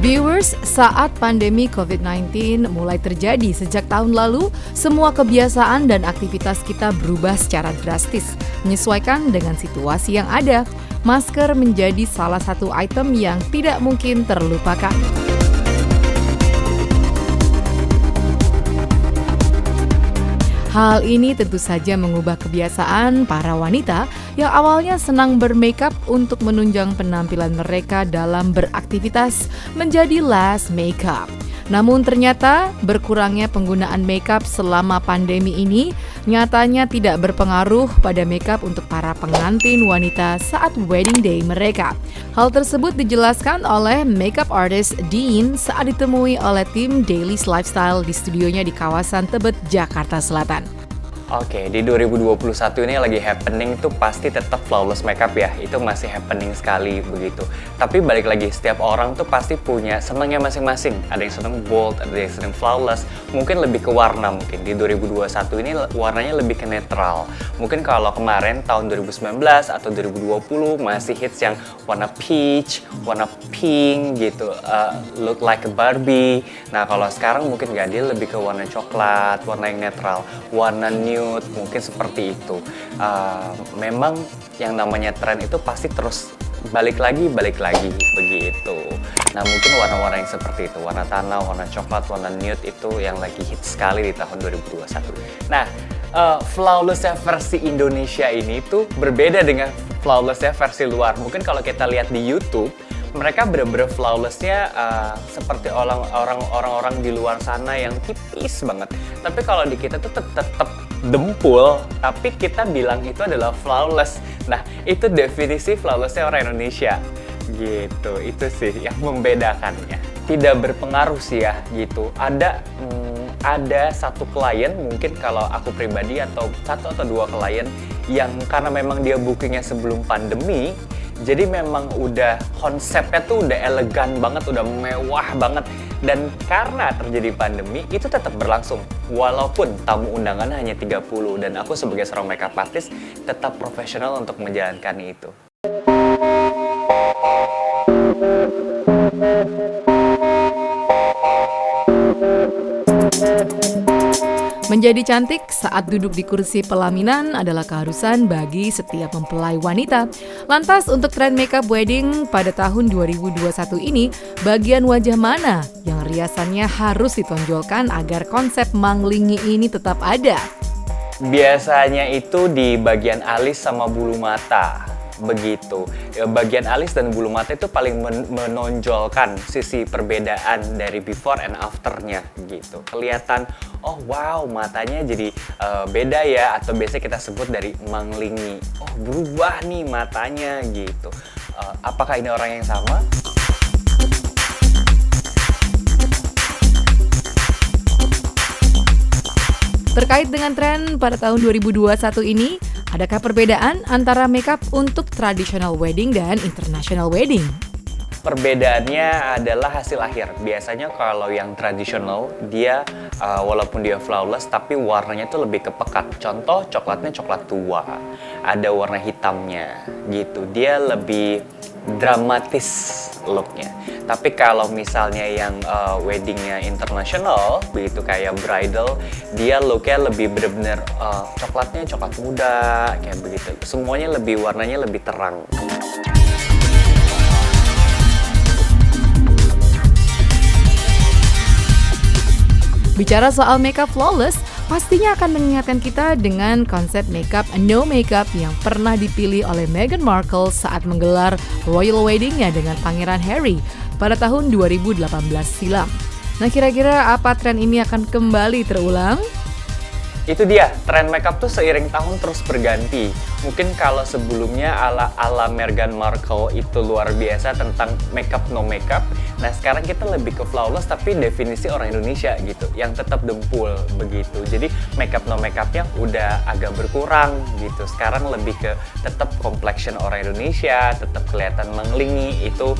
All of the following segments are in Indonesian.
Viewers, saat pandemi COVID-19 mulai terjadi sejak tahun lalu, semua kebiasaan dan aktivitas kita berubah secara drastis, menyesuaikan dengan situasi yang ada. Masker menjadi salah satu item yang tidak mungkin terlupakan. Hal ini tentu saja mengubah kebiasaan para wanita yang awalnya senang bermakeup untuk menunjang penampilan mereka dalam beraktivitas menjadi less makeup. Namun ternyata berkurangnya penggunaan makeup selama pandemi ini nyatanya tidak berpengaruh pada makeup untuk para pengantin wanita saat wedding day mereka. Hal tersebut dijelaskan oleh makeup artist Dean saat ditemui oleh tim Daily's Lifestyle di studionya di kawasan Tebet, Jakarta Selatan. Oke, di 2021 ini lagi happening tuh pasti tetap flawless makeup ya, itu masih happening sekali begitu. Tapi balik lagi, setiap orang tuh pasti punya senangnya masing-masing. Ada yang seneng bold, ada yang seneng flawless, mungkin lebih ke warna mungkin. Di 2021 ini warnanya lebih ke netral. Mungkin kalau kemarin tahun 2019 atau 2020 masih hits yang warna peach, warna pink gitu, look like a Barbie. Nah kalau sekarang mungkin nggak, dia lebih ke warna coklat, warna yang netral, warna nude, mungkin seperti itu. Memang yang namanya tren itu pasti terus balik lagi begitu. Nah mungkin warna-warna yang seperti itu, warna tanah, warna coklat, warna nude itu yang lagi hit sekali di tahun 2021. Nah flawless-nya versi Indonesia ini tuh berbeda dengan flawless-nya versi luar. Mungkin kalau kita lihat di YouTube, mereka bener-bener flawless-nya seperti orang-orang di luar sana yang tipis banget. Tapi kalau di kita tuh tetap dempul, tapi kita bilang itu adalah flawless. Nah, itu definisi flawless-nya orang Indonesia. Gitu, itu sih yang membedakannya. Tidak berpengaruh sih ya, gitu. Ada satu klien, mungkin kalau aku pribadi atau satu atau dua klien yang karena memang dia bookingnya sebelum pandemi, jadi memang udah konsepnya tuh udah elegan banget, udah mewah banget. Dan karena terjadi pandemi, itu tetap berlangsung. Walaupun tamu undangan hanya 30, dan aku sebagai seorang makeup artist tetap profesional untuk menjalankan itu. Menjadi cantik saat duduk di kursi pelaminan adalah keharusan bagi setiap mempelai wanita. Lantas untuk tren makeup wedding pada tahun 2021 ini, bagian wajah mana yang riasannya harus ditonjolkan agar konsep manglingi ini tetap ada? Biasanya itu di bagian alis sama bulu mata. Begitu. Bagian alis dan bulu mata itu paling menonjolkan sisi perbedaan dari before and afternya gitu. Kelihatan, oh wow, matanya jadi beda ya, atau biasanya kita sebut dari manglingi. Oh berubah nih matanya gitu. Apakah ini orang yang sama? Terkait dengan tren pada tahun 2021 ini, adakah perbedaan antara makeup untuk traditional wedding dan international wedding? Perbedaannya adalah hasil akhir. Biasanya kalau yang tradisional, dia walaupun dia flawless, tapi warnanya tuh lebih kepekat. Contoh, coklatnya coklat tua, ada warna hitamnya gitu. Dia lebih dramatis looknya. Tapi kalau misalnya yang weddingnya internasional, begitu kayak bridal, dia looknya lebih bener-bener coklatnya coklat muda, kayak begitu. Semuanya lebih, warnanya lebih terang. Bicara soal makeup flawless, pastinya akan mengingatkan kita dengan konsep makeup no makeup yang pernah dipilih oleh Meghan Markle saat menggelar royal weddingnya dengan Pangeran Harry pada tahun 2018 silam. Nah, kira-kira apa tren ini akan kembali terulang? Itu dia, tren makeup tuh seiring tahun terus berganti. Mungkin kalau sebelumnya ala Meghan Markle itu luar biasa tentang makeup no makeup. Nah sekarang kita lebih ke flawless tapi definisi orang Indonesia gitu, yang tetap dempul begitu. Jadi makeup no makeupnya udah agak berkurang gitu. Sekarang lebih ke tetap complexion orang Indonesia, tetap kelihatan menglingi. Itu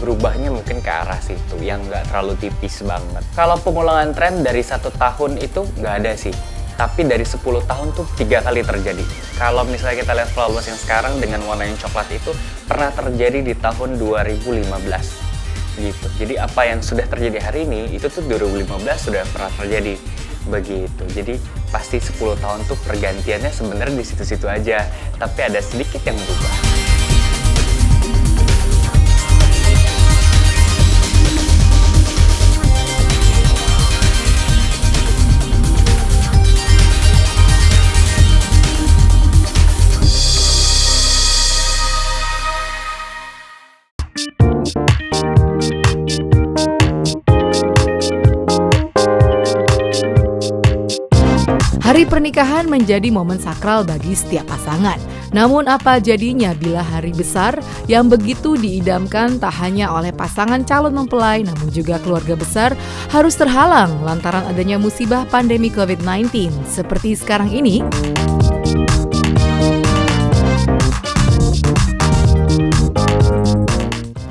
berubahnya mungkin ke arah situ, yang nggak terlalu tipis banget. Kalau pengulangan tren dari 1 tahun itu nggak ada sih. Tapi dari 10 tahun tuh 3 kali terjadi. Kalau misalnya kita lihat flawless yang sekarang dengan warna yang coklat itu pernah terjadi di tahun 2015. gitu. Jadi apa yang sudah terjadi hari ini itu tuh 2015 sudah pernah terjadi begitu. Jadi pasti 10 tahun tuh pergantiannya sebenarnya di situ-situ aja, tapi ada sedikit yang berubah. Hari pernikahan menjadi momen sakral bagi setiap pasangan. Namun apa jadinya bila hari besar yang begitu diidamkan tak hanya oleh pasangan calon mempelai namun juga keluarga besar harus terhalang lantaran adanya musibah pandemi COVID-19 seperti sekarang ini?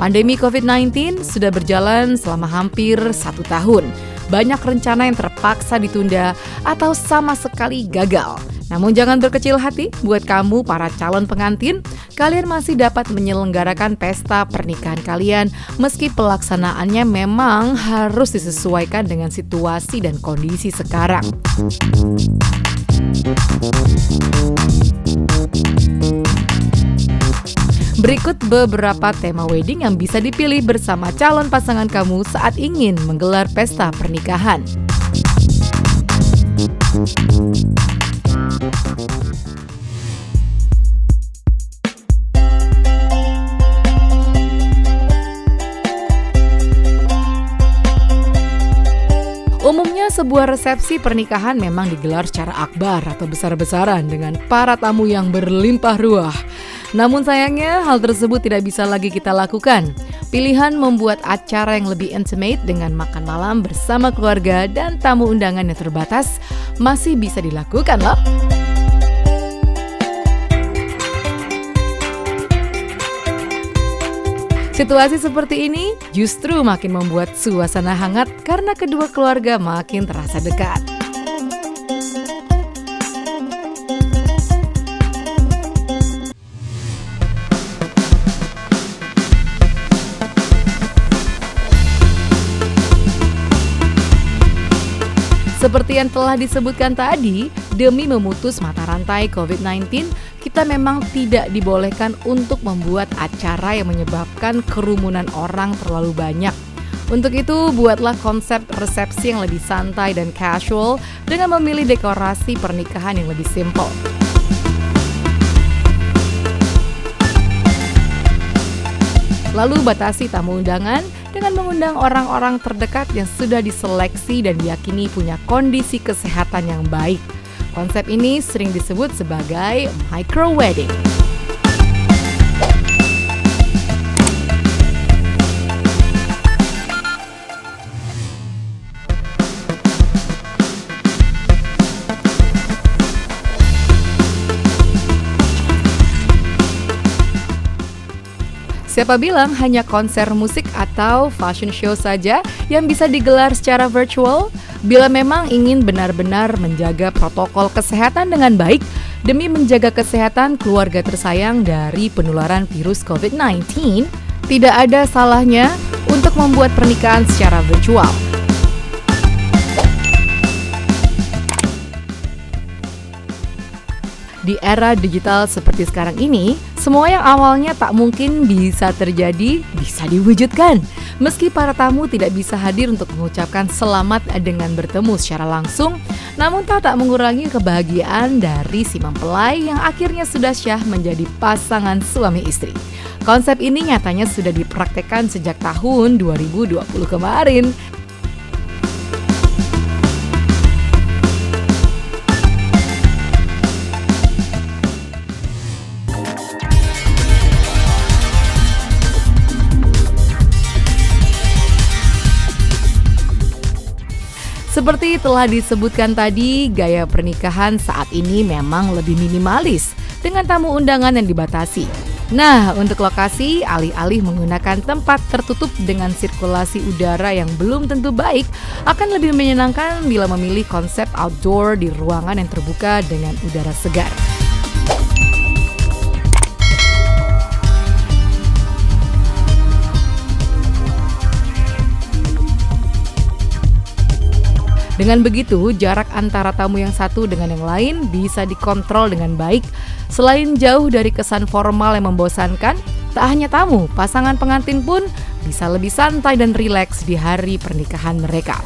Pandemi COVID-19 sudah berjalan selama hampir 1 tahun. Banyak rencana yang terpaksa ditunda atau sama sekali gagal. Namun jangan berkecil hati, buat kamu para calon pengantin, kalian masih dapat menyelenggarakan pesta pernikahan kalian meski pelaksanaannya memang harus disesuaikan dengan situasi dan kondisi sekarang. Berikut beberapa tema wedding yang bisa dipilih bersama calon pasangan kamu saat ingin menggelar pesta pernikahan. Umumnya sebuah resepsi pernikahan memang digelar secara akbar atau besar-besaran dengan para tamu yang berlimpah ruah. Namun sayangnya hal tersebut tidak bisa lagi kita lakukan. Pilihan membuat acara yang lebih intimate dengan makan malam bersama keluarga dan tamu undangan yang terbatas masih bisa dilakukan loh. Situasi seperti ini justru makin membuat suasana hangat karena kedua keluarga makin terasa dekat. Seperti yang telah disebutkan tadi, demi memutus mata rantai COVID-19, kita memang tidak dibolehkan untuk membuat acara yang menyebabkan kerumunan orang terlalu banyak. Untuk itu, buatlah konsep resepsi yang lebih santai dan casual dengan memilih dekorasi pernikahan yang lebih simple. Lalu batasi tamu undangan dengan mengundang orang-orang terdekat yang sudah diseleksi dan diyakini punya kondisi kesehatan yang baik. Konsep ini sering disebut sebagai micro wedding. Siapa bilang hanya konser musik atau fashion show saja yang bisa digelar secara virtual? Bila memang ingin benar-benar menjaga protokol kesehatan dengan baik demi menjaga kesehatan keluarga tersayang dari penularan virus COVID-19, tidak ada salahnya untuk membuat pernikahan secara virtual. Di era digital seperti sekarang ini, semua yang awalnya tak mungkin bisa terjadi, bisa diwujudkan. Meski para tamu tidak bisa hadir untuk mengucapkan selamat dengan bertemu secara langsung, namun tak mengurangi kebahagiaan dari si mempelai yang akhirnya sudah syah menjadi pasangan suami istri. Konsep ini nyatanya sudah dipraktekkan sejak tahun 2020 kemarin. Seperti telah disebutkan tadi, gaya pernikahan saat ini memang lebih minimalis dengan tamu undangan yang dibatasi. Nah, untuk lokasi, alih-alih menggunakan tempat tertutup dengan sirkulasi udara yang belum tentu baik, akan lebih menyenangkan bila memilih konsep outdoor di ruangan yang terbuka dengan udara segar. Dengan begitu, jarak antara tamu yang satu dengan yang lain bisa dikontrol dengan baik. Selain jauh dari kesan formal yang membosankan, tak hanya tamu, pasangan pengantin pun bisa lebih santai dan rileks di hari pernikahan mereka.